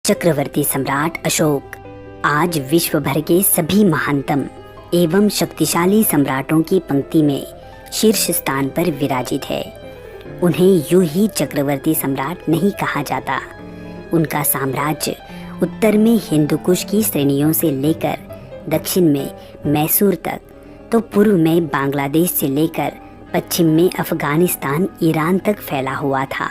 चक्रवर्ती सम्राट अशोक आज विश्व भर के सभी महानतम एवं शक्तिशाली सम्राटों की पंक्ति में शीर्ष स्थान पर विराजित है। उन्हें यूं ही चक्रवर्ती सम्राट नहीं कहा जाता। उनका साम्राज्य उत्तर में हिंदुकुश की श्रेणियों से लेकर दक्षिण में मैसूर तक, तो पूर्व में बांग्लादेश से लेकर पश्चिम में अफगानिस्तान, ईरान तक फैला हुआ था।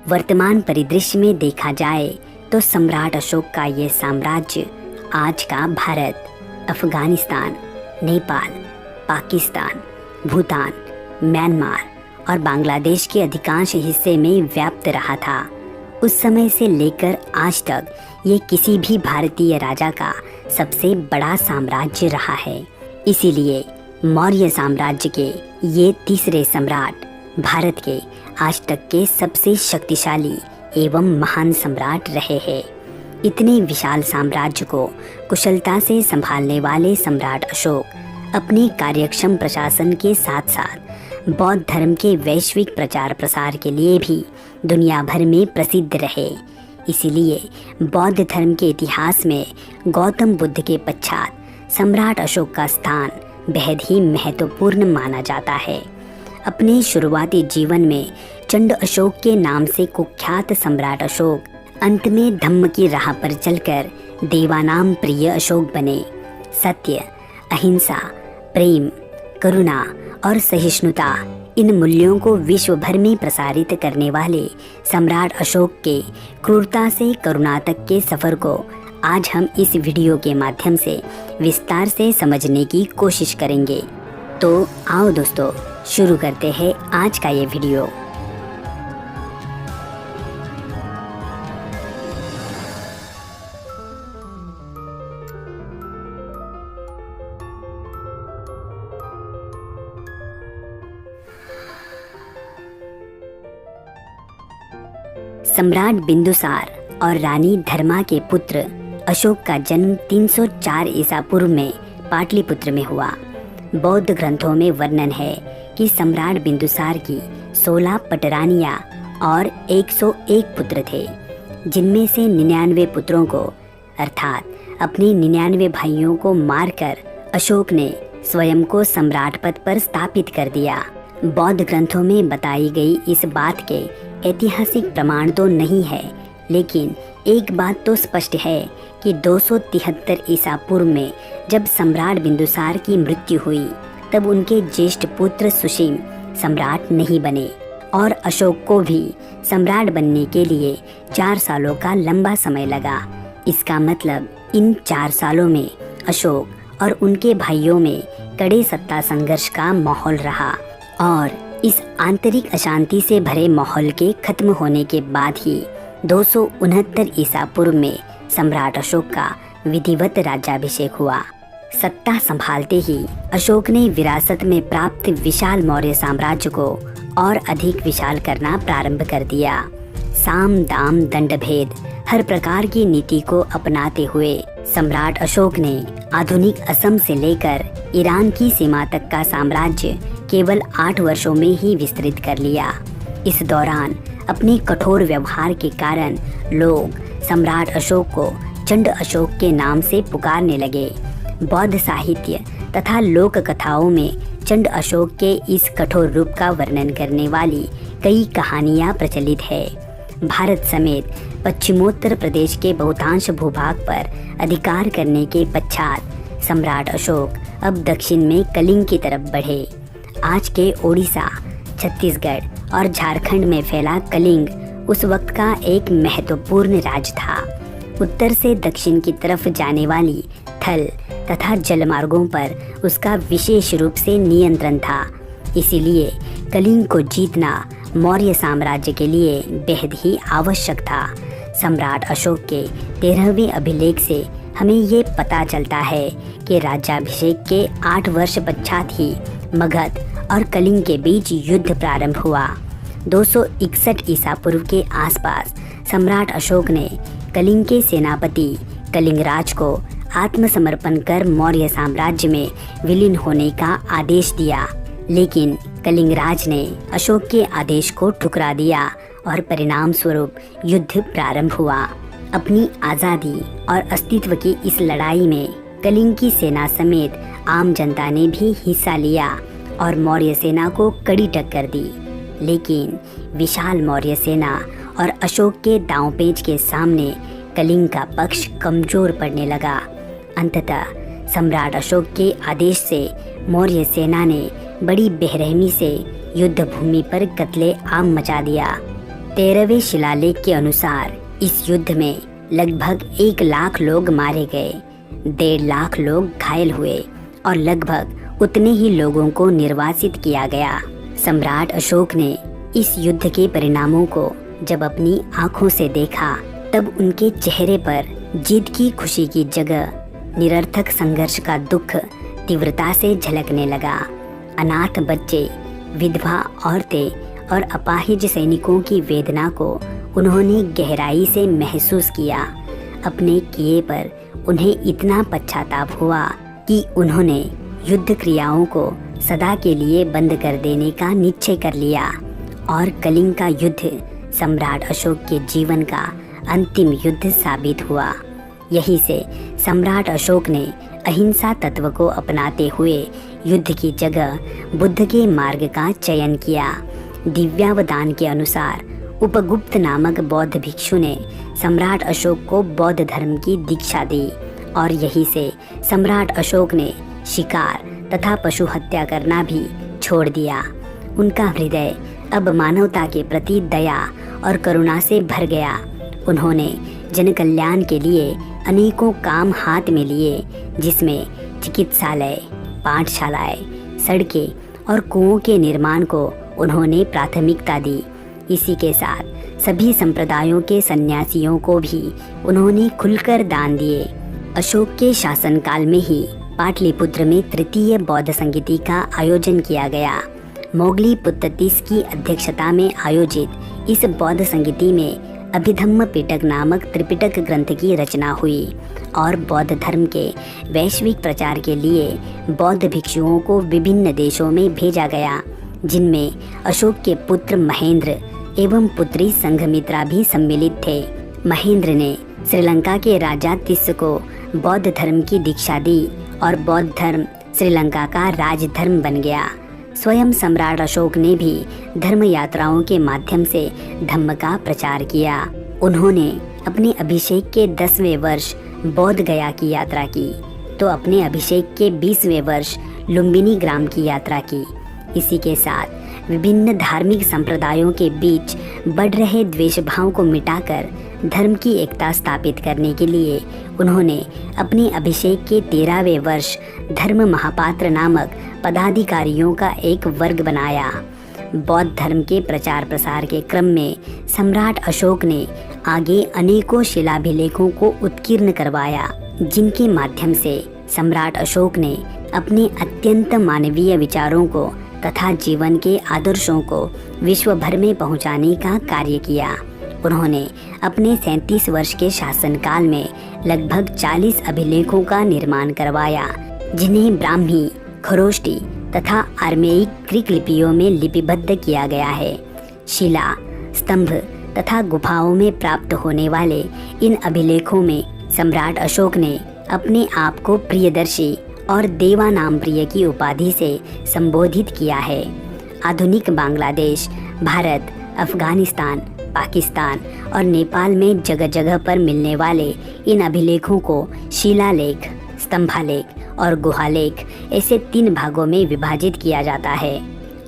वर्तमान परिदृश्य में देखा जाए तो सम्राट अशोक का ये साम्राज्य आज का भारत, अफगानिस्तान, नेपाल, पाकिस्तान, भूटान, म्यांमार और बांग्लादेश के अधिकांश हिस्से में व्याप्त रहा था। उस समय से लेकर आज तक ये किसी भी भारतीय राजा का सबसे बड़ा साम्राज्य रहा है। इसीलिए मौर्य साम्राज्य के ये तीसरे सम्राट भारत के आज तक के सबसे शक्तिशाली एवं महान सम्राट रहे हैं। इतने विशाल साम्राज्य को कुशलता से संभालने वाले सम्राट अशोक अपने कार्यक्षम प्रशासन के साथ साथ बौद्ध धर्म के वैश्विक प्रचार प्रसार के लिए भी दुनिया भर में प्रसिद्ध रहे। इसीलिए बौद्ध धर्म के इतिहास में गौतम बुद्ध के पश्चात सम्राट अशोक का स्थान बेहद ही महत्वपूर्ण माना जाता है। अपने शुरुआती जीवन में चंड अशोक के नाम से कुख्यात सम्राट अशोक अंत में धम्म की राह पर चलकर देवानाम प्रिय अशोक बने। सत्य, अहिंसा, प्रेम, करुणा और सहिष्णुता, इन मूल्यों को विश्व भर में प्रसारित करने वाले सम्राट अशोक के क्रूरता से करुणा तक के सफ़र को आज हम इस वीडियो के माध्यम से विस्तार से समझने की कोशिश करेंगे। तो आओ दोस्तों, शुरू करते हैं आज का ये वीडियो। सम्राट बिंदुसार और रानी धर्मा के पुत्र अशोक का जन्म 304 ईसा पूर्व में पाटलिपुत्र में हुआ। बौद्ध ग्रंथों में वर्णन है कि सम्राट बिंदुसार की 16 पटरानियां और 101 पुत्र थे, जिनमें से 99 पुत्रों को अर्थात अपने 99 भाइयों को मारकर अशोक ने स्वयं को सम्राट पद पर स्थापित कर दिया। बौद्ध ग्रंथों में बताई गई इस बात के ऐतिहासिक प्रमाण तो नहीं है, लेकिन एक बात तो स्पष्ट है कि 273 ईसा पूर्व में जब सम्राट बिंदुसार की मृत्यु हुई तब उनके ज्येष्ठ पुत्र सुसीम सम्राट नहीं बने और अशोक को भी सम्राट बनने के लिए 4 सालों का लंबा समय लगा। इसका मतलब इन 4 सालों में अशोक और उनके भाइयों में कड़े सत्ता संघर्ष का माहौल रहा और इस आंतरिक अशांति से भरे माहौल के खत्म होने के बाद ही 269 ईसा पूर्व में सम्राट अशोक का विधिवत राज्याभिषेक हुआ। सत्ता संभालते ही अशोक ने विरासत में प्राप्त विशाल मौर्य साम्राज्य को और अधिक विशाल करना प्रारंभ कर दिया। साम दाम दंड भेद हर प्रकार की नीति को अपनाते हुए सम्राट अशोक ने आधुनिक असम से लेकर ईरान की सीमा तक का साम्राज्य केवल 8 वर्षों में ही विस्तृत कर लिया। इस दौरान अपने कठोर व्यवहार के कारण लोग सम्राट अशोक को चंड अशोक के नाम से पुकारने लगे। बौद्ध साहित्य तथा लोक कथाओं में चंड अशोक के इस कठोर रूप का वर्णन करने वाली कई कहानियां प्रचलित है। भारत समेत पश्चिमोत्तर प्रदेश के बहुतांश भूभाग पर अधिकार करने के पश्चात सम्राट अशोक अब दक्षिण में कलिंग की तरफ बढ़े। आज के ओडिशा, छत्तीसगढ़ और झारखंड में फैला कलिंग उस वक्त का एक महत्वपूर्ण राज्य था। उत्तर से दक्षिण की तरफ जाने वाली थल तथा जलमार्गों पर उसका विशेष रूप से नियंत्रण था। इसीलिए कलिंग को जीतना मौर्य साम्राज्य के लिए बेहद ही आवश्यक था। सम्राट अशोक के 13वें अभिलेख से हमें ये पता चलता है कि राज्याभिषेक के 8 वर्ष पश्चात ही मगध और कलिंग के बीच युद्ध प्रारंभ हुआ। 261 ईसा पूर्व के आसपास सम्राट अशोक ने कलिंग के सेनापति कलिंगराज को आत्मसमर्पण कर मौर्य साम्राज्य में विलीन होने का आदेश दिया, लेकिन कलिंगराज ने अशोक के आदेश को ठुकरा दिया और परिणाम स्वरूप युद्ध प्रारंभ हुआ। अपनी आज़ादी और अस्तित्व की इस लड़ाई में कलिंग की सेना समेत आम जनता ने भी हिस्सा लिया और मौर्य सेना को कड़ी टक्कर दी। लेकिन विशाल मौर्य सेना और अशोक के दांवपेच के सामने कलिंग का पक्ष कमजोर पड़ने लगा। अंततः सम्राट अशोक के आदेश से मौर्य सेना ने बड़ी बेरहमी से युद्ध भूमि पर कत्ले आम मचा दिया। 13वें शिलालेख के अनुसार इस युद्ध में लगभग 1 लाख लोग मारे गए, 1.5 लाख लोग घायल हुए और लगभग उतने ही लोगों को निर्वासित किया गया। सम्राट अशोक ने इस युद्ध के परिणामों को जब अपनी आंखों से देखा तब उनके चेहरे पर जीत की खुशी की जगह निरर्थक संघर्ष का दुख तीव्रता से झलकने लगा। अनाथ बच्चे, विधवा औरतें और अपाहिज सैनिकों की वेदना को उन्होंने गहराई से महसूस किया। अपने किए पर उन्हें इतना पश्चाताप हुआ कि उन्होंने युद्ध क्रियाओं को सदा के लिए बंद कर देने का निश्चय कर लिया और कलिंग का युद्ध सम्राट अशोक के जीवन का अंतिम युद्ध साबित हुआ। यही से सम्राट अशोक ने अहिंसा तत्व को अपनाते हुए युद्ध की जगह बुद्ध के मार्ग का चयन किया। दिव्यावदान के अनुसार उपगुप्त नामक बौद्ध भिक्षु ने सम्राट अशोक को बौद्ध धर्म की दीक्षा दी और यही से सम्राट अशोक ने शिकार तथा पशु हत्या करना भी छोड़ दिया। उनका हृदय अब मानवता के प्रति दया और करुणा से भर गया। उन्होंने जन कल्याण के लिए अनेकों काम हाथ में लिए, जिसमें चिकित्सालय, पाठशालाएं, सड़कें और कुओं के निर्माण को उन्होंने प्राथमिकता दी। इसी के साथ सभी संप्रदायों के सन्यासियों को भी उन्होंने खुलकर दान दिए। अशोक के शासनकाल में ही पाटलिपुत्र में तृतीय बौद्ध संगीति का आयोजन किया गया। मोगली पुत्ततीस की अध्यक्षता में आयोजित इस बौद्ध संगीति में अभिधम्म पिटक नामक त्रिपिटक ग्रंथ की रचना हुई और बौद्ध धर्म के वैश्विक प्रचार के लिए बौद्ध भिक्षुओं को विभिन्न देशों में भेजा गया, जिनमें अशोक के पुत्र महेंद्र एवं पुत्री संघमित्रा भी सम्मिलित थे। महेंद्र ने श्रीलंका के राजा तिस्स को बौद्ध धर्म की दीक्षा दी और बौद्ध धर्म श्रीलंका का राजधर्म बन गया। स्वयं सम्राट अशोक ने भी धर्म यात्राओं के माध्यम से धम्म का प्रचार किया। उन्होंने अपने अभिषेक के 10वें वर्ष बौद्ध गया की यात्रा की तो अपने अभिषेक के 20वें वर्ष लुम्बिनी ग्राम की यात्रा की। इसी के साथ विभिन्न धार्मिक संप्रदायों के बीच बढ़ रहे द्वेष भाव को मिटाकर धर्म की एकता स्थापित करने के लिए उन्होंने अपने अभिषेक के 13वें वर्ष धर्म महापात्र नामक पदाधिकारियों का एक वर्ग बनाया। बौद्ध धर्म के प्रचार प्रसार के क्रम में सम्राट अशोक ने आगे अनेकों शिलाभिलेखों को उत्कीर्ण करवाया, जिनके माध्यम से सम्राट अशोक ने अपने अत्यंत मानवीय विचारों को तथा जीवन के आदर्शों को विश्व भर में पहुंचाने का कार्य किया। उन्होंने अपने 37 वर्ष के शासनकाल में लगभग 40 अभिलेखों का निर्माण करवाया, जिन्हें ब्राह्मी, खरोष्टी तथा आर्मेयिक ग्रीक लिपियों में लिपिबद्ध किया गया है। शिला, स्तंभ तथा गुफाओं में प्राप्त होने वाले इन अभिलेखों में सम्राट अशोक ने अपने आप को प्रियदर्शी और देवानाम प्रिय की उपाधि से संबोधित किया है। आधुनिक बांग्लादेश, भारत, अफगानिस्तान, पाकिस्तान और नेपाल में जगह जगह पर मिलने वाले इन अभिलेखों को शिलालेख, स्तंभालेख और गुहालेख ऐसे 3 भागों में विभाजित किया जाता है।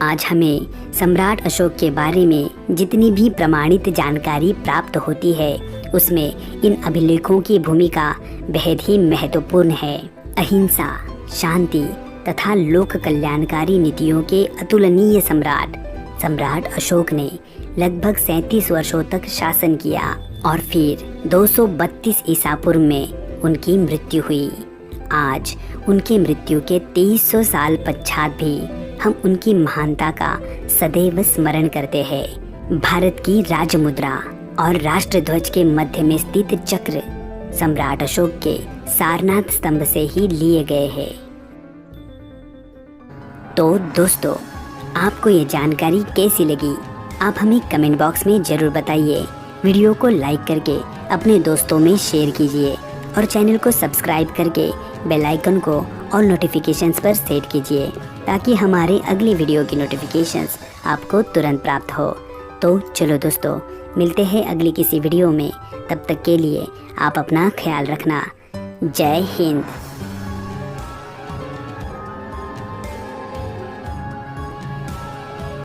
आज हमें सम्राट अशोक के बारे में जितनी भी प्रमाणित जानकारी प्राप्त होती है, उसमें इन अभिलेखों की भूमिका बेहद ही महत्वपूर्ण है। अहिंसा, शांति तथा लोक कल्याणकारी नीतियों के अतुलनीय सम्राट अशोक ने लगभग 37 वर्षों तक शासन किया और फिर 232 ईसा पूर्व में उनकी मृत्यु हुई। आज उनकी मृत्यु के 2300 साल पश्चात भी हम उनकी महानता का सदैव स्मरण करते हैं। भारत की राजमुद्रा और राष्ट्रध्वज के मध्य में स्थित चक्र सम्राट अशोक के सारनाथ स्तंभ से ही लिए गए हैं। तो दोस्तों, आपको ये जानकारी कैसी लगी? आप हमें कमेंट बॉक्स में ज़रूर बताइए। वीडियो को लाइक करके अपने दोस्तों में शेयर कीजिए और चैनल को सब्सक्राइब करके बेल आइकन को ऑल नोटिफिकेशंस पर सेट कीजिए ताकि हमारे अगली वीडियो की नोटिफिकेशंस आपको तुरंत प्राप्त हो। तो चलो दोस्तों, मिलते हैं अगली किसी वीडियो में। तब तक के लिए आप अपना ख्याल रखना। जय हिंद।